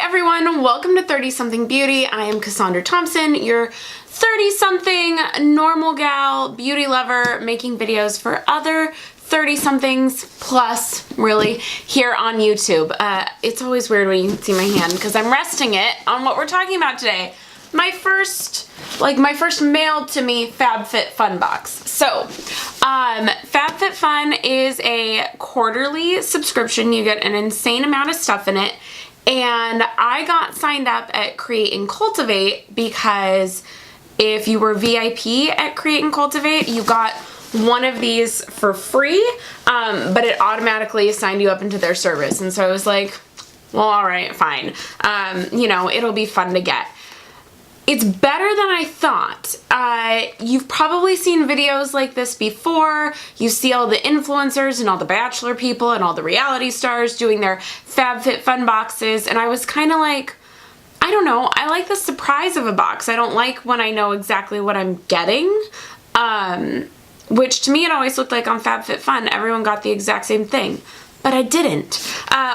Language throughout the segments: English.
everyone, welcome to 30 Something Beauty. I am Cassandra Thompson, your 30-something normal gal, beauty lover, making videos for other 30-somethings plus, really, here on YouTube. It's always weird when you can see my hand because I'm resting it on what we're talking about today. My first mailed to me FabFitFun box. So, FabFitFun is a quarterly subscription. You get an insane amount of stuff in it. And I got signed up at Create and Cultivate because if you were VIP at Create and Cultivate, you got one of these for free, but it automatically signed you up into their service. And so I was like, well, all right, fine. You know, it'll be fun to get. It's better than I thought. You've probably seen videos like this before. You see all the influencers and all the Bachelor people and all the reality stars doing their FabFitFun boxes, and I was kind of like, I don't know, I like the surprise of a box. I don't like when I know exactly what I'm getting, which to me it always looked like on FabFitFun, everyone got the exact same thing. But I didn't.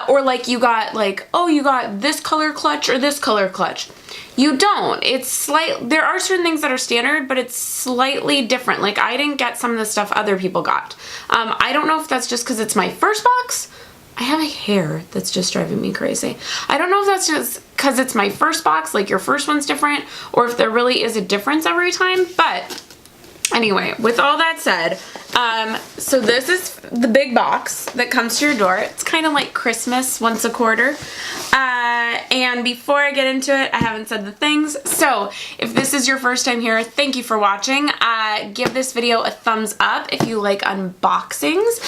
Or like you got like, oh, you got this color clutch or this color clutch. You don't. It's there are certain things that are standard, but it's slightly different. Like I didn't get some of the stuff other people got. I don't know if that's just because it's my first box. I have a hair that's just driving me crazy. I don't know if that's just because it's my first box, like your first one's different, or if there really is a difference every time, but anyway, with all that said, so this is the big box that comes to your door. It's kind of like Christmas once a quarter. And before I get into it, I haven't said the things. So if this is your first time here, thank you for watching. Give this video a thumbs up if you like unboxings.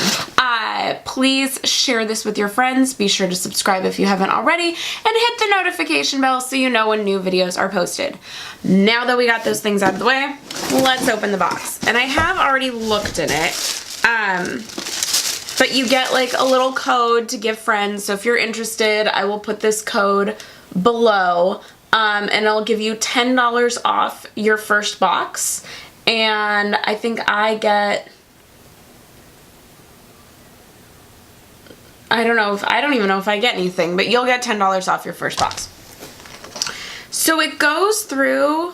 Please share this with your friends. Be sure to subscribe if you haven't already, and hit the notification bell so you know when new videos are posted. Now that we got those things out of the way, let's open the box. And I have already looked in it, but you get like a little code to give friends. So if you're interested, I will put this code below, and I'll give you $10 off your first box. And I think I get, I don't even know if I get anything, but you'll get $10 off your first box. So it goes through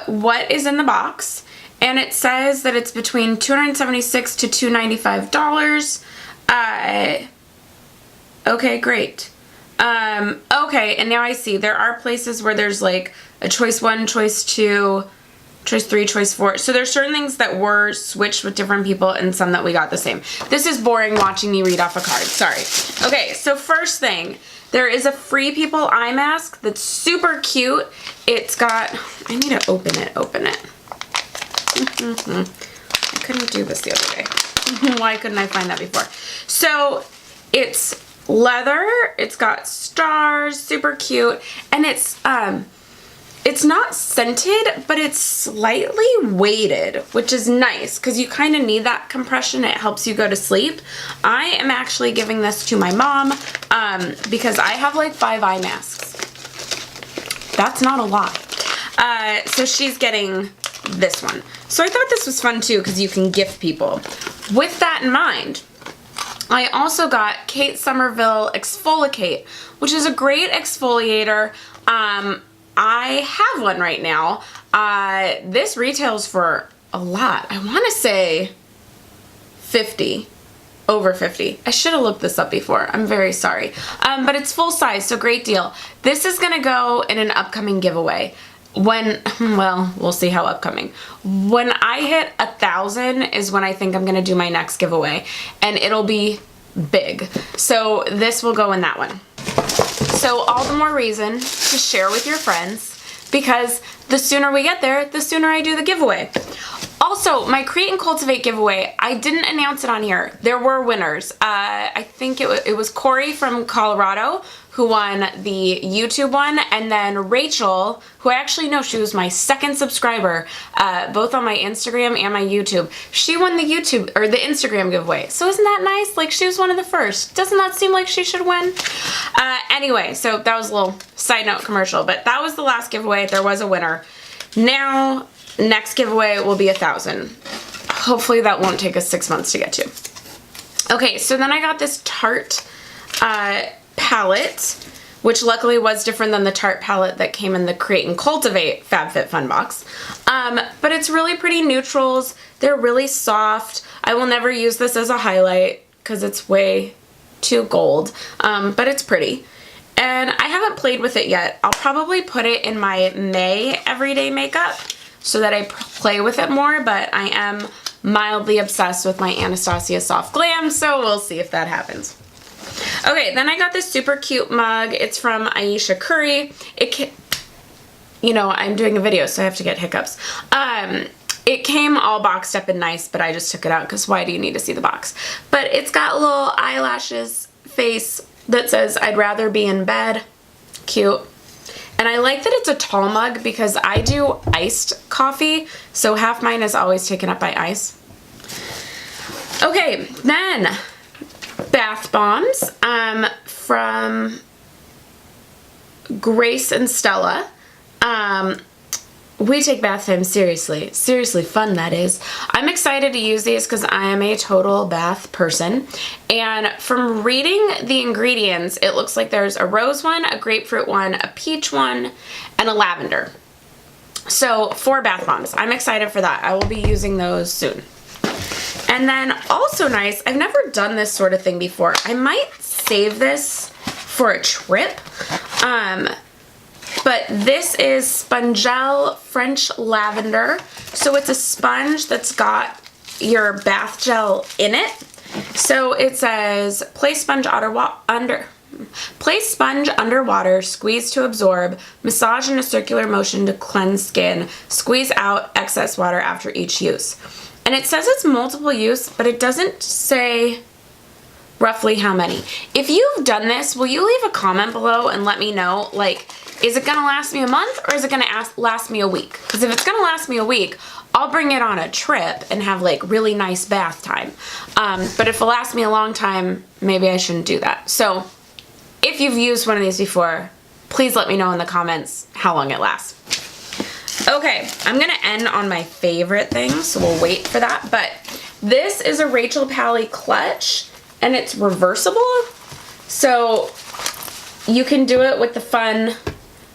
what is in the box, and it says that it's between $276 to $295. Okay, great. Okay, and now I see there are places where there's like a choice 1, choice 2, choice 3, choice 4. So there's certain things that were switched with different people and some that we got the same. This is boring watching me read off a card. Sorry. Okay, so first thing, there is a Free People eye mask that's super cute. It's got, I need to open it. I couldn't do this the other day. Why couldn't I find that before? So it's leather, it's got stars, super cute, and it's not scented, but it's slightly weighted, which is nice because you kind of need that compression. It helps you go to sleep. I am actually giving this to my mom because I have like 5 eye masks. That's not a lot. So she's getting this one. So I thought this was fun too because you can gift people. With that in mind, I also got Kate Somerville Exfoliate, which is a great exfoliator. I have one right now. This retails for a lot. I want to say 50, over 50. I should have looked this up before. I'm very sorry. But it's full size, so great deal. This is going to go in an upcoming giveaway. Well, we'll see how upcoming. When I hit 1,000 is when I think I'm going to do my next giveaway, and it'll be big. So this will go in that one. So all the more reason to share with your friends, because the sooner we get there, the sooner I do the giveaway. Also, my Create and Cultivate giveaway, I didn't announce it on here. There were winners. I think it was Corey from Colorado who won the YouTube one, and then Rachel, who I actually know, she was my second subscriber, both on my Instagram and my YouTube. She won the Instagram giveaway. So isn't that nice? Like, she was one of the first. Doesn't that seem like she should win? Anyway, so that was a little side note commercial, but that was the last giveaway. There was a winner. Now, next giveaway will be 1,000. Hopefully that won't take us 6 months to get to. Okay, so then I got this Tarte palette, which luckily was different than the Tarte palette that came in the Create and Cultivate FabFitFun box. But it's really pretty neutrals. They're really soft. I will never use this as a highlight because it's way too gold, but it's pretty. And I haven't played with it yet. I'll probably put it in my May everyday makeup so that I play with it more, but I am mildly obsessed with my Anastasia Soft Glam, so we'll see if that happens. Okay, then I got this super cute mug. It's from Aisha Curry. You know, I'm doing a video, so I have to get hiccups. It came all boxed up and nice, but I just took it out because why do you need to see the box? But it's got little eyelashes, face that says, I'd rather be in bed. Cute. And I like that it's a tall mug because I do iced coffee, so half mine is always taken up by ice. Okay, then bath bombs from Grace and Stella. We take bath time seriously. Seriously fun, that is. I'm excited to use these because I am a total bath person. And from reading the ingredients, it looks like there's a rose one, a grapefruit one, a peach one, and a lavender. So 4 bath bombs. I'm excited for that. I will be using those soon. And then also nice, I've never done this sort of thing before. I might save this for a trip. But this is Spongel French Lavender. So it's a sponge that's got your bath gel in it. So it says, place sponge underwater, squeeze to absorb, massage in a circular motion to cleanse skin, squeeze out excess water after each use. And it says it's multiple use, but it doesn't say roughly how many. If you've done this, will you leave a comment below and let me know, like, is it gonna last me a month or is it gonna last me a week? Because if it's gonna last me a week, I'll bring it on a trip and have like really nice bath time. But if it lasts me a long time, maybe I shouldn't do that. So if you've used one of these before, please let me know in the comments how long it lasts. Okay, I'm gonna end on my favorite thing, so we'll wait for that. But this is a Rachel Pally clutch and it's reversible. So you can do it with the fun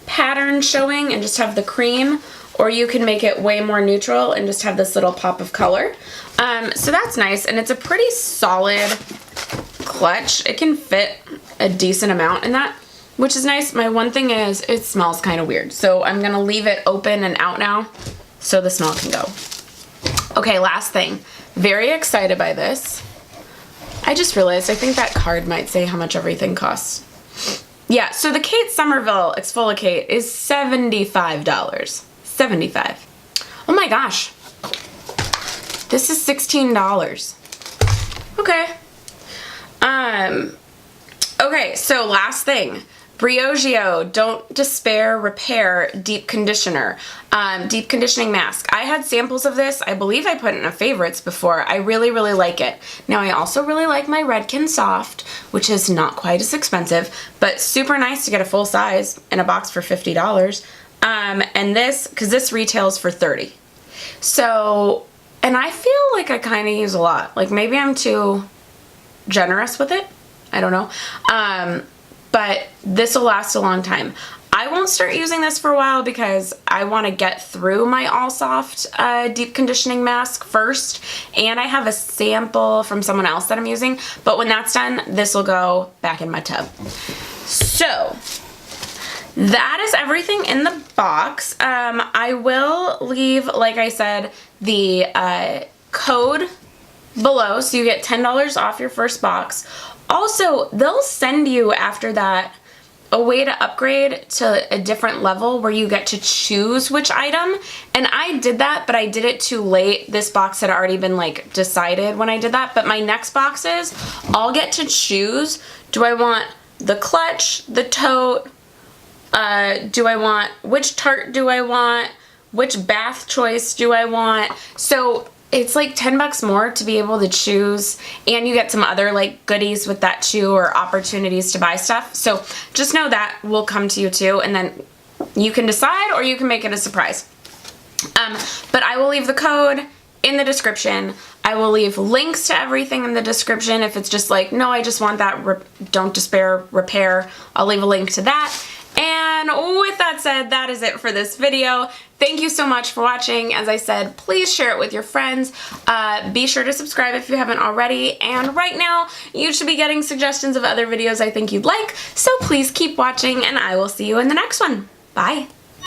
pattern showing and just have the cream, or you can make it way more neutral and just have this little pop of color. So that's nice, and it's a pretty solid clutch. It can fit a decent amount in that, which is nice. My one thing is it smells kind of weird, so I'm gonna leave it open and out now so the smell can go. Okay, last thing. Very excited by this. I just realized I think that card might say how much everything costs. Yeah, so the Kate Somerville Exfoliate is $75. $75. Oh my gosh. This is $16. Okay. Okay, so last thing. Briogeo Don't Despair Repair Deep Conditioner. Deep Conditioning Mask. I had samples of this. I believe I put it in a favorites before. I really, really like it. Now, I also really like my Redken Soft, which is not quite as expensive, but super nice to get a full size in a box for $50. And this, because this retails for $30. So, and I feel like I kind of use a lot. Like, maybe I'm too generous with it. I don't know. But this will last a long time. I won't start using this for a while because I want to get through my All Soft deep conditioning mask first, and I have a sample from someone else that I'm using, but when that's done, this will go back in my tub. So that is everything in the box. I will leave, like I said, the code below so you get $10 off your first box. Also, they'll send you after that a way to upgrade to a different level where you get to choose which item. And I did that, but I did it too late. This box had already been like decided when I did that. But my next boxes, I'll get to choose. Do I want the clutch, the tote? Which Tarte do I want? Which bath choice do I want? So it's like $10 more to be able to choose, and you get some other like goodies with that too, or opportunities to buy stuff. So just know that will come to you too, and then you can decide or you can make it a surprise. But I will leave the code in the description. I will leave links to everything in the description. If it's just like, no, I just want that Don't Despair repair, I'll leave a link to that. And with that said, that is it for this video. Thank you so much for watching. As I said, please share it with your friends. Be sure to subscribe if you haven't already. And right now, you should be getting suggestions of other videos I think you'd like. So please keep watching, and I will see you in the next one. Bye.